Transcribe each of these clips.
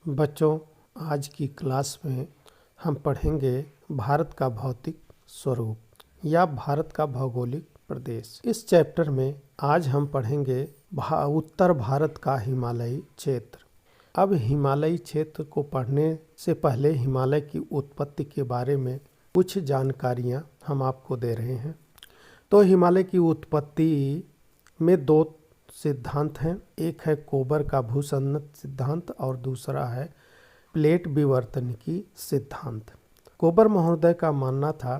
बच्चों, आज की क्लास में हम पढ़ेंगे भारत का भौतिक स्वरूप या भारत का भौगोलिक प्रदेश। इस चैप्टर में आज हम पढ़ेंगे उत्तर भारत का हिमालयी क्षेत्र। अब हिमालयी क्षेत्र को पढ़ने से पहले हिमालय की उत्पत्ति के बारे में कुछ जानकारियां हम आपको दे रहे हैं। तो हिमालय की उत्पत्ति में दो सिद्धांत हैं। एक है कोबर का भूसन्नत सिद्धांत और दूसरा है प्लेट विवर्तनिकी सिद्धांत। कोबर महोदय का मानना था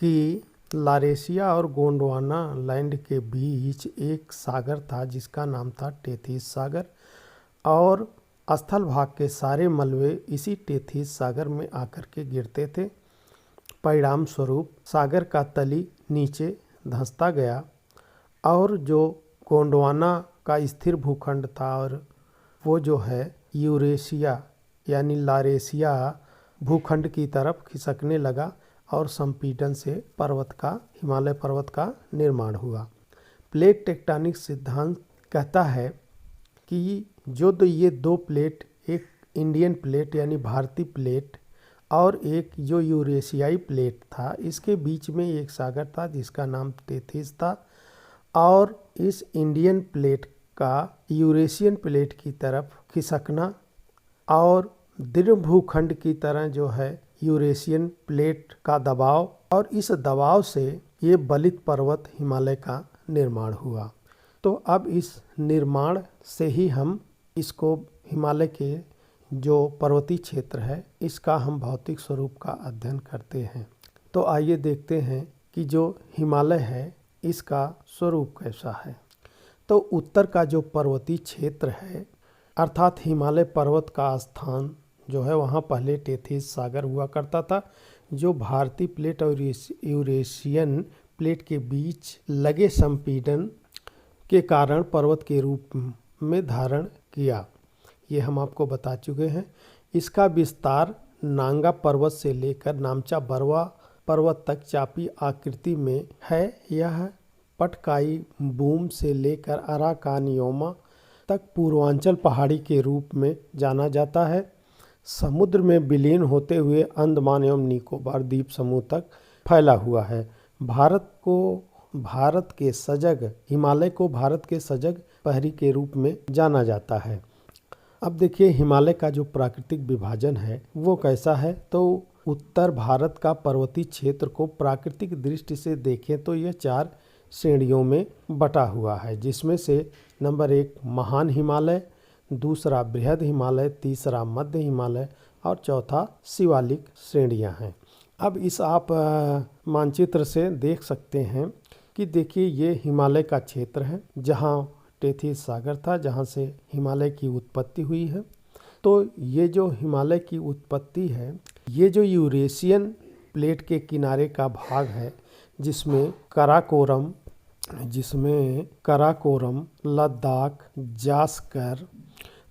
कि लारेशिया और गोंडवाना लैंड के बीच एक सागर था जिसका नाम था टेथिस सागर, और स्थल भाग के सारे मलबे इसी टेथिस सागर में आकर के गिरते थे। परिणाम स्वरूप सागर का तली नीचे धंसता गया और जो गोंडवाना का स्थिर भूखंड था और वो जो है यूरेशिया यानी लारेशिया भूखंड की तरफ खिसकने लगा और संपीड़न से हिमालय पर्वत का निर्माण हुआ। प्लेट टेक्टोनिक सिद्धांत कहता है कि ये दो प्लेट, एक इंडियन प्लेट यानी भारतीय प्लेट और एक जो यूरेशियाई प्लेट था, इसके बीच में एक सागर था जिसका नाम टेथिस था, और इस इंडियन प्लेट का यूरेशियन प्लेट की तरफ खिसकना और दृढ़ भूखंड की तरह जो है यूरेशियन प्लेट का दबाव, और इस दबाव से ये बलित पर्वत हिमालय का निर्माण हुआ। तो अब इस निर्माण से ही हम इसको हिमालय के जो पर्वतीय क्षेत्र है इसका हम भौतिक स्वरूप का अध्ययन करते हैं। तो आइए देखते हैं कि जो हिमालय है इसका स्वरूप कैसा है। तो उत्तर का जो पर्वतीय क्षेत्र है अर्थात हिमालय पर्वत का स्थान जो है वहाँ पहले टेथिस सागर हुआ करता था, जो भारतीय प्लेट और यूरेशियन प्लेट के बीच लगे संपीड़न के कारण पर्वत के रूप में धारण किया। ये हम आपको बता चुके हैं। इसका विस्तार नांगा पर्वत से लेकर नामचा बरवा पर्वत तक चापी आकृति में है। यह पटकाई बूम से लेकर अराकानियोमा तक पूर्वांचल पहाड़ी के रूप में जाना जाता है। समुद्र में विलीन होते हुए अंडमान एवं निकोबार द्वीप समूह तक फैला हुआ है। हिमालय को भारत के सजग पहरी के रूप में जाना जाता है। अब देखिए हिमालय का जो प्राकृतिक विभाजन है वो कैसा है। तो उत्तर भारत का पर्वतीय क्षेत्र को प्राकृतिक दृष्टि से देखें तो यह 4 श्रेणियों में बटा हुआ है, जिसमें से नंबर 1 महान हिमालय, दूसरा बृहद हिमालय, तीसरा मध्य हिमालय और चौथा शिवालिक श्रेणियां हैं। अब इस आप मानचित्र से देख सकते हैं कि देखिए ये हिमालय का क्षेत्र है जहां टेथिस सागर था, जहां से हिमालय की उत्पत्ति हुई है। तो ये जो हिमालय की उत्पत्ति है, ये जो यूरेशियन प्लेट के किनारे का भाग है जिसमें कराकोरम, लद्दाख, जास्कर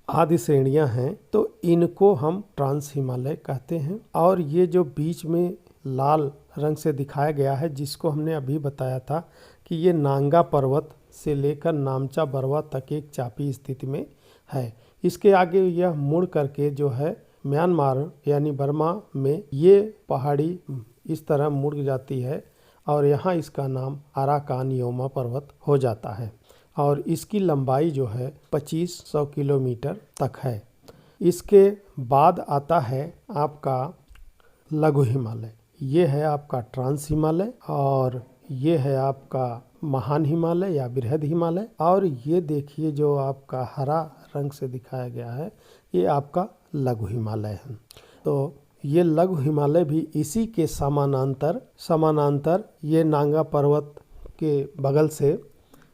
आदि श्रेणियां हैं, तो इनको हम ट्रांस हिमालय कहते हैं। और ये जो बीच में लाल रंग से दिखाया गया है जिसको हमने अभी बताया था कि ये नांगा पर्वत से लेकर नामचा बरवा तक एक चापी स्थिति में है। इसके आगे यह मुड़ करके जो है म्यांमार यानी बर्मा में ये पहाड़ी इस तरह मुड़ जाती है और यहाँ इसका नाम अराकानियोमा पर्वत हो जाता है, और इसकी लंबाई जो है 2500 किलोमीटर तक है। इसके बाद आता है आपका लघु हिमालय, ये है आपका ट्रांस हिमालय, और ये है आपका महान हिमालय या बृहद हिमालय, और ये देखिए जो आपका हरा रंग से दिखाया गया है ये आपका लघु हिमालय है। तो ये लघु हिमालय भी इसी के समानांतर ये नांगा पर्वत के बगल से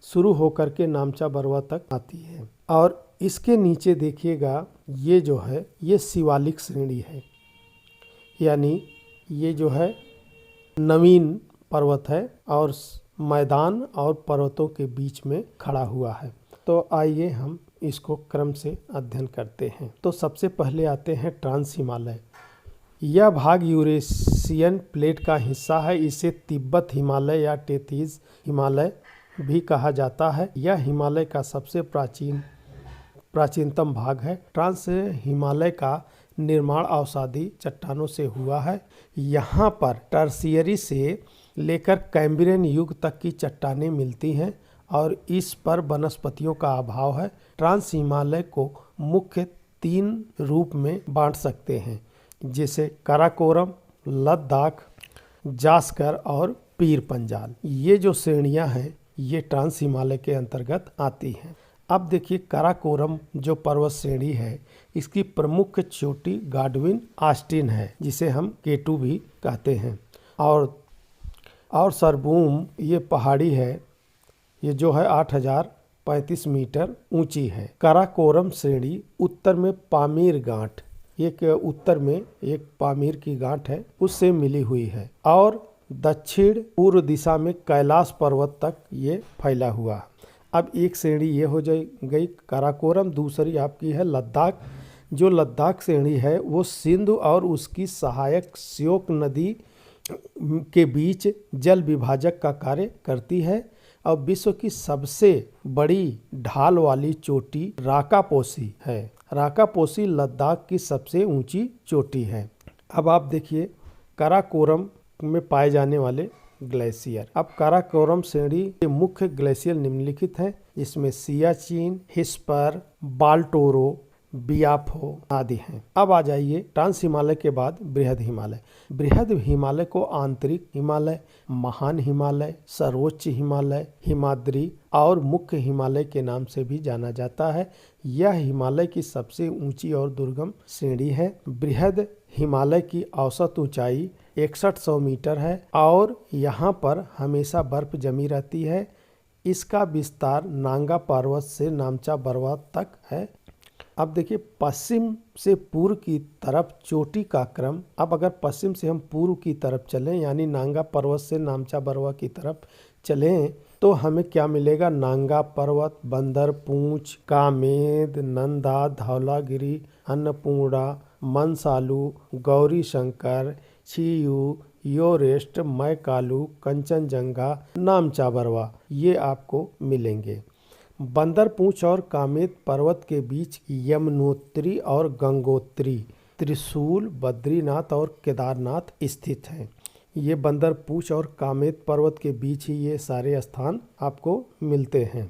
शुरू होकर के नामचा बरवा तक आती है। और इसके नीचे देखिएगा ये जो है ये शिवालिक श्रेणी है, यानी ये जो है नवीन पर्वत है और मैदान और पर्वतों के बीच में खड़ा हुआ है। तो आइए हम इसको क्रम से अध्ययन करते हैं। तो सबसे पहले आते हैं ट्रांस हिमालय। यह भाग यूरेशियन प्लेट का हिस्सा है। इसे तिब्बत हिमालय या टेथिस हिमालय भी कहा जाता है। यह हिमालय का सबसे प्राचीन प्राचीनतम भाग है। ट्रांस हिमालय का निर्माण अवसादी चट्टानों से हुआ है। यहाँ पर टर्शियरी से लेकर कैम्ब्रियन युग तक की चट्टानें मिलती हैं और इस पर वनस्पतियों का अभाव है। ट्रांस हिमालय को मुख्य 3 रूप में बांट सकते हैं, जैसे काराकोरम, लद्दाख, जास्कर और पीर पंजाल। ये जो श्रेणियां हैं ये ट्रांस हिमालय के अंतर्गत आती हैं। अब देखिए काराकोरम जो पर्वत श्रेणी है, इसकी प्रमुख चोटी गाडविन ऑस्टिन है, जिसे हम K2 भी कहते हैं। और सरबूम ये पहाड़ी है, ये जो है 8035 मीटर ऊंची है। काराकोरम श्रेणी उत्तर में पामीर गांठ, एक उत्तर में एक पामीर की गांठ है, उससे मिली हुई है और दक्षिण पूर्व दिशा में कैलाश पर्वत तक ये फैला हुआ। अब एक श्रेणी ये हो गई काराकोरम, दूसरी आपकी है लद्दाख। जो लद्दाख श्रेणी है वो सिंधु और उसकी सहायक श्योक नदी के बीच जल विभाजक का कार्य करती है और विश्व की सबसे बड़ी ढाल वाली चोटी राकापोसी है। राकापोसी लद्दाख की सबसे ऊंची चोटी है। अब आप देखिए काराकोरम में पाए जाने वाले ग्लेशियर। अब काराकोरम श्रेणी के मुख्य ग्लेशियर निम्नलिखित हैं, जिसमें सियाचिन, हिस्पर, बाल्टोरो, बियाफो आदि हैं। अब आ जाइए ट्रांस हिमालय के बाद बृहद हिमालय। बृहद हिमालय को आंतरिक हिमालय, महान हिमालय, सर्वोच्च हिमालय, हिमाद्री और मुख्य हिमालय के नाम से भी जाना जाता है। यह हिमालय की सबसे ऊंची और दुर्गम श्रेणी है। बृहद हिमालय की औसत ऊंचाई 6100 मीटर है और यहाँ पर हमेशा बर्फ जमी रहती है। इसका विस्तार नांगा पर्वत से नामचा पर्वत तक है। अब देखिए पश्चिम से पूर्व की तरफ चोटी का क्रम। अब अगर पश्चिम से हम पूर्व की तरफ चलें, यानी नांगा पर्वत से नामचा पर्वत की तरफ चलें, तो हमें क्या मिलेगा? नांगा पर्वत, बंदर पूंछ, कामेद, नंदा, धौलागिरी, अन्नपूर्णा, मनसालू, गौरी शंकर, छियू, योरेस्ट, मैकालू, कंचनजंगा, नामचा बरवा, ये आपको मिलेंगे। बंदर पूंछ और कामेद पर्वत के बीच यमुनोत्री और गंगोत्री, त्रिशूल, बद्रीनाथ और केदारनाथ स्थित हैं। ये बंदर पूंछ और कामेद पर्वत के बीच ही ये सारे स्थान आपको मिलते हैं।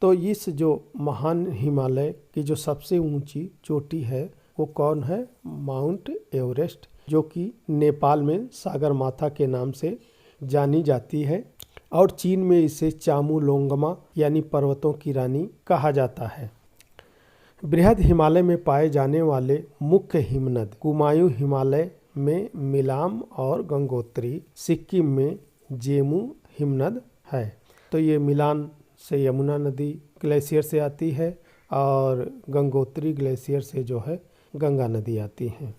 तो इस जो महान हिमालय की जो सबसे ऊंची चोटी है वो कौन है? माउंट एवरेस्ट, जो कि नेपाल में सागरमाथा के नाम से जानी जाती है और चीन में इसे चामुलोंगमा यानी पर्वतों की रानी कहा जाता है। बृहद हिमालय में पाए जाने वाले मुख्य हिमनद कुमायूं हिमालय में मिलाम और गंगोत्री, सिक्किम में जेमू हिमनद है। तो ये मिलान से यमुना नदी ग्लेशियर से आती है और गंगोत्री ग्लेशियर से जो है गंगा नदी आती है।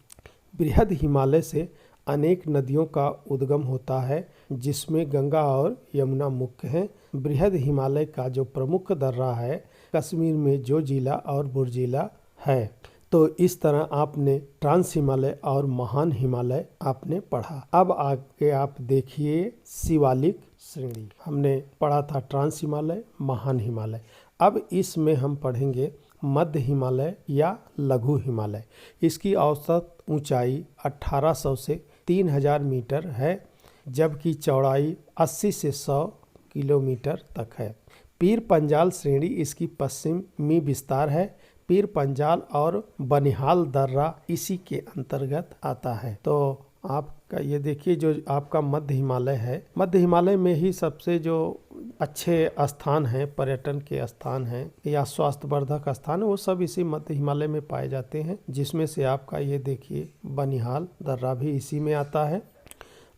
बृहद हिमालय से अनेक नदियों का उद्गम होता है, जिसमें गंगा और यमुना मुख्य हैं। बृहद हिमालय का जो प्रमुख दर्रा है कश्मीर में जोजिला और बुर्जिला है। तो इस तरह आपने ट्रांस हिमालय और महान हिमालय आपने पढ़ा। अब आगे आप देखिए शिवालिक श्रेणी। हमने पढ़ा था ट्रांस हिमालय, महान हिमालय। अब इसमें हम पढ़ेंगे मध्य हिमालय या लघु हिमालय। इसकी औसत ऊंचाई 1800 से 3000 मीटर है, जबकि चौड़ाई 80 से 100 किलोमीटर तक है। पीर पंजाल श्रेणी इसकी पश्चिमी विस्तार है। पीर पंजाल और बनिहाल दर्रा इसी के अंतर्गत आता है। तो आपका ये देखिए जो आपका मध्य हिमालय है, मध्य हिमालय में ही सबसे जो अच्छे स्थान हैं, पर्यटन के स्थान हैं या स्वास्थ्यवर्धक स्थान है, वो सब इसी मध्य हिमालय में पाए जाते हैं, जिसमें से आपका ये देखिए बनिहाल दर्रा भी इसी में आता है।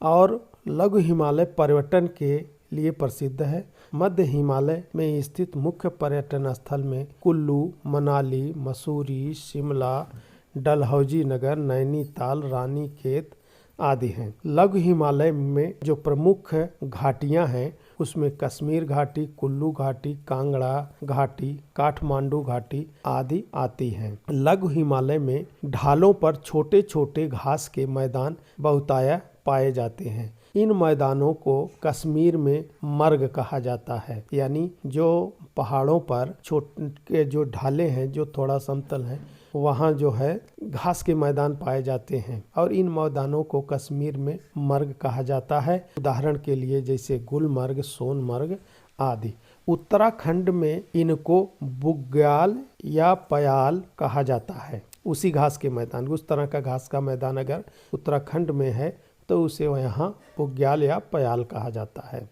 और लघु हिमालय पर्यटन के लिए प्रसिद्ध है। मध्य हिमालय में स्थित मुख्य पर्यटन स्थल में कुल्लू, मनाली, मसूरी, शिमला, डलहौजी नगर, नैनीताल, रानीखेत आदि हैं। लघु हिमालय में जो प्रमुख घाटियां हैं उसमें कश्मीर घाटी, कुल्लू घाटी, कांगड़ा घाटी, काठमांडू घाटी आदि आती हैं। लघु हिमालय में ढालों पर छोटे छोटे घास के मैदान बहुतायत पाए जाते हैं। इन मैदानों को कश्मीर में मर्ग कहा जाता है, यानी जो पहाड़ों पर छोटे जो ढाले हैं, जो थोड़ा समतल है, वहाँ जो है घास के मैदान पाए जाते हैं और इन मैदानों को कश्मीर में मर्ग कहा जाता है। उदाहरण के लिए जैसे गुलमर्ग, सोनमर्ग आदि। उत्तराखंड में इनको बुग्याल या पयाल कहा जाता है। उसी घास के मैदान, उस तरह का घास का मैदान अगर उत्तराखंड में है तो उसे यहाँ बुग्याल या पयाल कहा जाता है।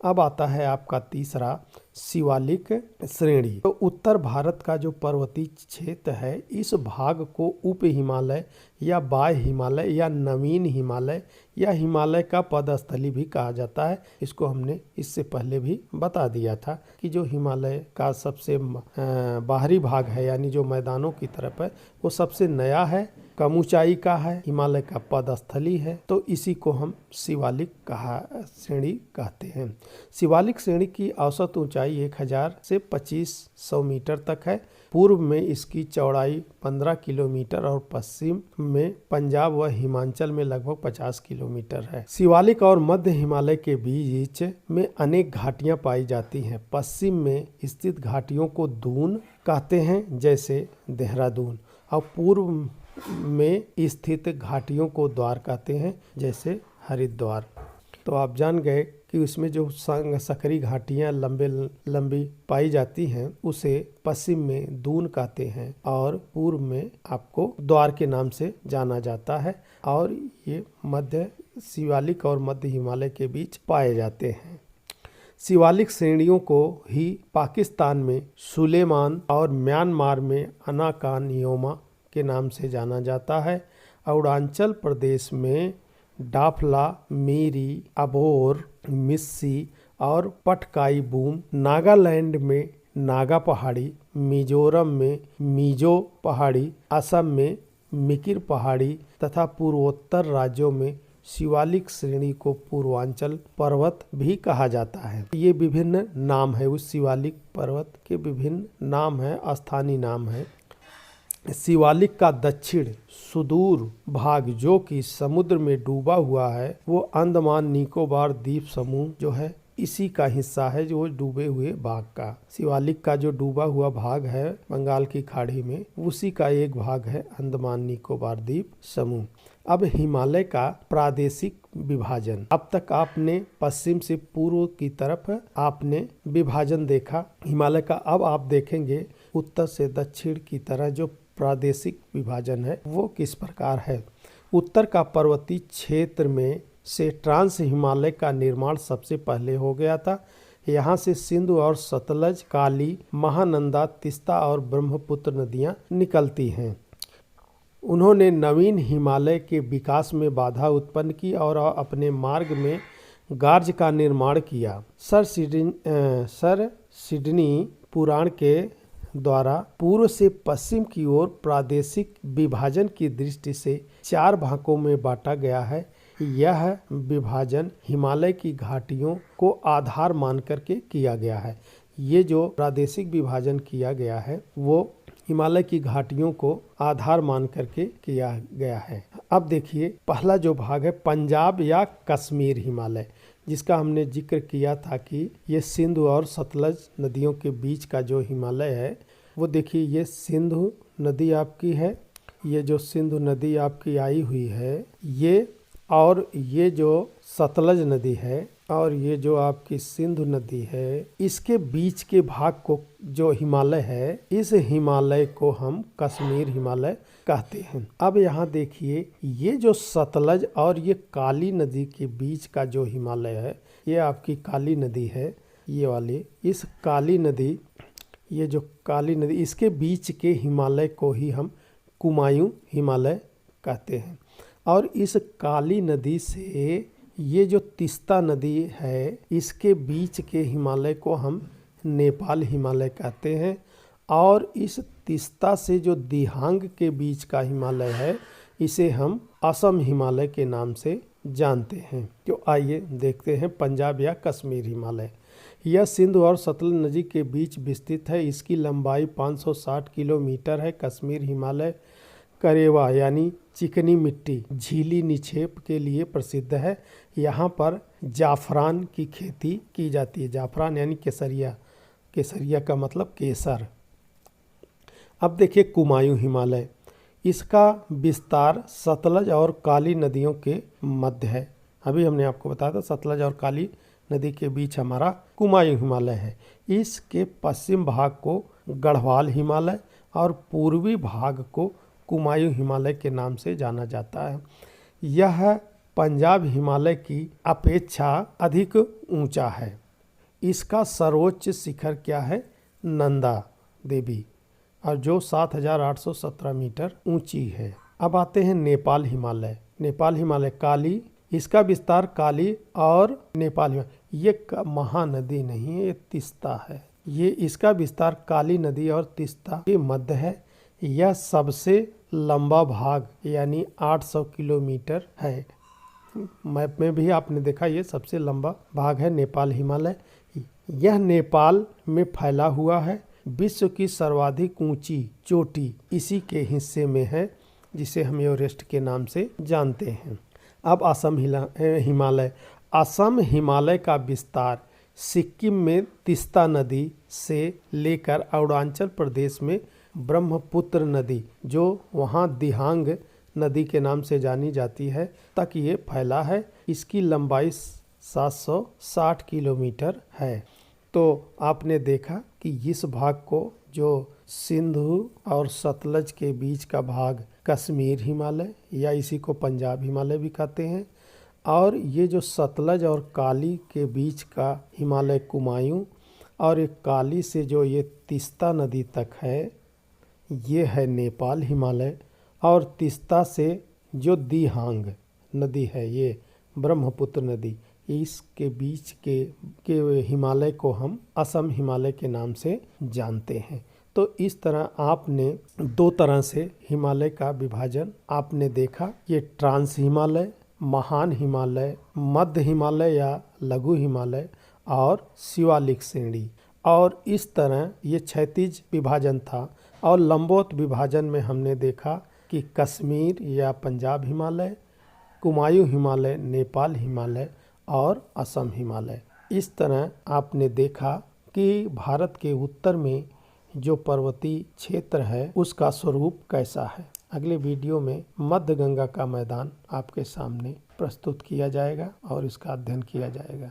अब आता है आपका तीसरा, शिवालिक श्रेणी। तो उत्तर भारत का जो पर्वतीय क्षेत्र है, इस भाग को उप हिमालय या बाह्य हिमालय या नवीन हिमालय या हिमालय का पदस्थली भी कहा जाता है। इसको हमने इससे पहले भी बता दिया था कि जो हिमालय का सबसे बाहरी भाग है, यानी जो मैदानों की तरफ है, वो सबसे नया है, कम ऊंचाई का है, हिमालय का पदस्थली है, तो इसी को हम शिवालिक श्रेणी कहते हैं। शिवालिक श्रेणी की औसत ऊंचाई 1000 से 2500 मीटर तक है। पूर्व में इसकी चौड़ाई 15 किलोमीटर और पश्चिम में पंजाब व हिमाचल में लगभग 50 किलोमीटर है। शिवालिक और मध्य हिमालय के बीच में अनेक घाटियां पाई जाती हैं। पश्चिम में स्थित घाटियों को दून कहते हैं, जैसे देहरादून, और पूर्व में स्थित घाटियों को द्वार कहते हैं, जैसे हरिद्वार। तो आप जान गए कि उसमें जो सकरी घाटियां लंबी पाई जाती हैं, उसे पश्चिम में दून कहते हैं और पूर्व में आपको द्वार के नाम से जाना जाता है, और ये मध्य शिवालिक और मध्य हिमालय के बीच पाए जाते हैं। शिवालिक श्रेणियों को ही पाकिस्तान में सुलेमान और म्यांमार में अनाकानियोमा के नाम से जाना जाता है। अरुणाचल प्रदेश में डाफला, मीरी, अबोर, मिस्सी और पटकाई बूम, नागालैंड में नागा पहाड़ी, मिजोरम में मिजो पहाड़ी, असम में मिकिर पहाड़ी तथा पूर्वोत्तर राज्यों में शिवालिक श्रेणी को पूर्वांचल पर्वत भी कहा जाता है। ये विभिन्न नाम है, उस शिवालिक पर्वत के विभिन्न नाम है, स्थानीय नाम है। शिवालिक का दक्षिण सुदूर भाग जो कि समुद्र में डूबा हुआ है, वो अंडमान निकोबार द्वीप समूह जो है, इसी का हिस्सा है, जो डूबे हुए भाग का। शिवालिक का जो डूबा हुआ भाग है बंगाल की खाड़ी में, उसी का एक भाग है अंडमान निकोबार द्वीप समूह। अब हिमालय का प्रादेशिक विभाजन। अब तक आपने पश्चिम से पूर्व की तरफ आपने विभाजन देखा हिमालय का। अब आप देखेंगे उत्तर से दक्षिण की तरह जो प्रादेशिक विभाजन है वो किस प्रकार है। उत्तर का पर्वतीय क्षेत्र में से ट्रांस हिमालय का निर्माण सबसे पहले हो गया था। यहाँ से सिंधु और सतलज, काली, महानंदा, तिस्ता और ब्रह्मपुत्र नदियाँ निकलती हैं। उन्होंने नवीन हिमालय के विकास में बाधा उत्पन्न की और अपने मार्ग में गार्ज का निर्माण किया। सर सिडनी पुराण के द्वारा पूर्व से पश्चिम की ओर प्रादेशिक विभाजन की दृष्टि से 4 भागों में बांटा गया है। यह विभाजन हिमालय की घाटियों को आधार मान करके किया गया है। ये जो प्रादेशिक विभाजन किया गया है वो हिमालय की घाटियों को आधार मान करके किया गया है। अब देखिए पहला जो भाग है पंजाब या कश्मीर हिमालय, जिसका हमने जिक्र किया था कि ये सिंधु और सतलज नदियों के बीच का जो हिमालय है वो देखिए, ये सिंधु नदी आपकी है, ये जो सिंधु नदी आपकी आई हुई है ये, और ये जो सतलज नदी है और ये जो आपकी सिंधु नदी है, इसके बीच के भाग को जो हिमालय है, इस हिमालय को हम कश्मीर हिमालय कहते हैं। अब यहाँ देखिए ये जो सतलज और ये काली नदी के बीच का जो हिमालय है, ये आपकी काली नदी है, ये वाली, इस काली नदी, ये जो काली नदी, इसके बीच के हिमालय को ही हम कुमायूं हिमालय कहते हैं। और इस काली नदी से ये जो तिस्ता नदी है, इसके बीच के हिमालय को हम नेपाल हिमालय कहते हैं। और इस तिस्ता से जो दिहांग के बीच का हिमालय है, इसे हम असम हिमालय के नाम से जानते हैं। तो आइए देखते हैं पंजाब या कश्मीर हिमालय। यह सिंधु और सतलज नदी के बीच विस्तृत है। इसकी लंबाई 560 किलोमीटर है। कश्मीर हिमालय करेवा यानी चिकनी मिट्टी, झीली निक्षेप के लिए प्रसिद्ध है। यहाँ पर जाफरान की खेती की जाती है। जाफरान यानी केसरिया केसरिया का मतलब केसर। अब देखिए कुमायूं हिमालय, इसका विस्तार सतलज और काली नदियों के मध्य है। अभी हमने आपको बताया था सतलज और काली नदी के बीच हमारा कुमायूं हिमालय है। इसके पश्चिम भाग को गढ़वाल हिमालय और पूर्वी भाग को कुमायूं हिमालय के नाम से जाना जाता है। यह पंजाब हिमालय की अपेक्षा अधिक ऊंचा है। इसका सर्वोच्च शिखर क्या है? नंदा देवी, और जो 7,817 मीटर ऊंची है। अब आते हैं नेपाल हिमालय। नेपाल हिमालय काली, इसका विस्तार काली और नेपाल हिमालय, ये महानदी नहीं है, ये तीस्ता है। ये इसका विस्तार काली नदी और तीस्ता के मध्य है। यह सबसे लंबा भाग यानी 800 किलोमीटर है। मैप में भी आपने देखा ये सबसे लंबा भाग है नेपाल हिमालय। यह नेपाल में फैला हुआ है। विश्व की सर्वाधिक ऊंची चोटी इसी के हिस्से में है, जिसे हम एवरेस्ट के नाम से जानते हैं। अब असम हिमालय। असम हिमालय का विस्तार सिक्किम में तीस्ता नदी से लेकर अरुणाचल प्रदेश में ब्रह्मपुत्र नदी, जो वहाँ दिहांग नदी के नाम से जानी जाती है, तक ये फैला है। इसकी लंबाई 760 किलोमीटर है। तो आपने देखा कि इस भाग को, जो सिंधु और सतलज के बीच का भाग, कश्मीर हिमालय या इसी को पंजाब हिमालय भी कहते हैं, और ये जो सतलज और काली के बीच का हिमालय कुमायूं, और एक काली से जो ये तीस्ता नदी तक है, ये है नेपाल हिमालय। और तीस्ता से जो दिहांग नदी है, ये ब्रह्मपुत्र नदी, इसके बीच के हिमालय को हम असम हिमालय के नाम से जानते हैं। तो इस तरह आपने दो तरह से हिमालय का विभाजन आपने देखा। ये ट्रांस हिमालय, महान हिमालय, मध्य हिमालय या लघु हिमालय और शिवालिक श्रेणी। और इस तरह ये क्षैतिज विभाजन था। और लंबवत विभाजन में हमने देखा कि कश्मीर या पंजाब हिमालय, कुमायूं हिमालय, नेपाल हिमालय और असम हिमालय। इस तरह आपने देखा कि भारत के उत्तर में जो पर्वतीय क्षेत्र है उसका स्वरूप कैसा है। अगले वीडियो में मध्य गंगा का मैदान आपके सामने प्रस्तुत किया जाएगा और इसका अध्ययन किया जाएगा।